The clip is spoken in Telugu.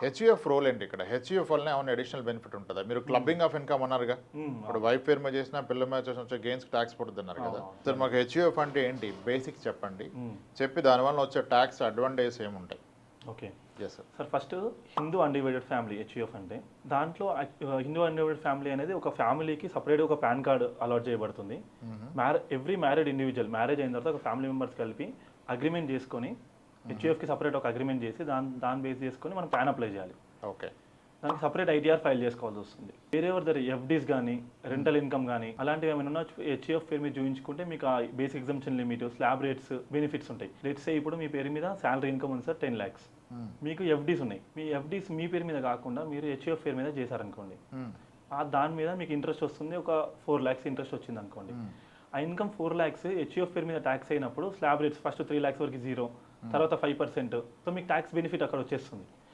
హెచ్యుఎఫ్ రోల్ ఏంటి ఇక్కడ? హెచ్యుఎఫ్ వల్ల ఏమైనా అడిషనల్ బెనిఫిట్ ఉంటుందా? మీరు క్లబ్బింగ్ ఆఫ్ ఇన్కమ్ అన్నారుగా, ఇప్పుడు వైఫ్ పేరు మీద చేసిన పిల్లల మీద చేసిన వచ్చే గెయిన్స్ ట్యాక్స్ పడుతున్నారు కదా సార్. మాకు హెచ్యుఎఫ్ అంటే ఏంటి బేసిక్ చెప్పండి, చెప్పి దానివల్ల వచ్చే ట్యాక్స్ అడ్వాంటేజెస్ ఏముంటాయి? Okay yes sir. Sir first Hindu undivided family HUF అంటే, దాంట్లో హిందూ అన్డివైడెడ్ ఫ్యామిలీ అనేది ఒక ఫ్యామిలీకి సపరేట్గా ఒక పాన్ కార్డ్ అలాట్ చేయబడుతుంది. ఎవ్రీ మ్యారీడ్ ఇండివిజువల్ మ్యారేజ్ అయిన తర్వాత ఒక ఫ్యామిలీ మెంబర్స్ కలిపి అగ్రిమెంట్ చేసుకొని హెచ్యుఎఫ్కి సపరేట్ ఒక అగ్రిమెంట్ చేసి దాన్ని బేస్ చేసుకొని మనం పాన్ అప్లై చేయాలి. ఓకే. దానికి సపరేట్ ఐటీఆర్ ఫైల్ చేసుకోవాల్సి వస్తుంది. వేరేవర్ దగ్గర ఎఫ్డీస్ కానీ రెంటల్ ఇన్కమ్ కానీ అలాంటివి ఏమైనా ఉన్నా హెచ్యుఎఫ్ పేరు మీద చూపించుకుంటే మీకు ఆ basic exemption limit, slab rates, benefits ఉంటాయి. లెట్స్ సే ఇప్పుడు మీ పేరు మీద శాలరీ ఇన్కమ్ ఉంది సార్ 10 lakhs, మీకు ఎఫ్డీస్ ఉన్నాయి. మీ ఎఫ్డీస్ మీ పేరు మీద కాకుండా మీరు హెచ్యుఎఫ్ పేరు మీద చేశారనుకోండి, దాని మీద మీకు ఇంట్రెస్ట్ వస్తుంది, ఒక 4 lakhs ఇంట్రెస్ట్ వచ్చింది అనుకోండి. ఆ ఇన్కమ్ 4 lakhs హెచ్యుఎఫ్ పేరు మీద ట్యాక్స్ అయినప్పుడు స్లాబ్ రేట్స్ ఫస్ట్ 3 lakhs వరకు 0, తర్వాత 5%, సో మీకు ట్యాక్స్ బెనిఫిట్ అక్కడ వచ్చేస్తుంది.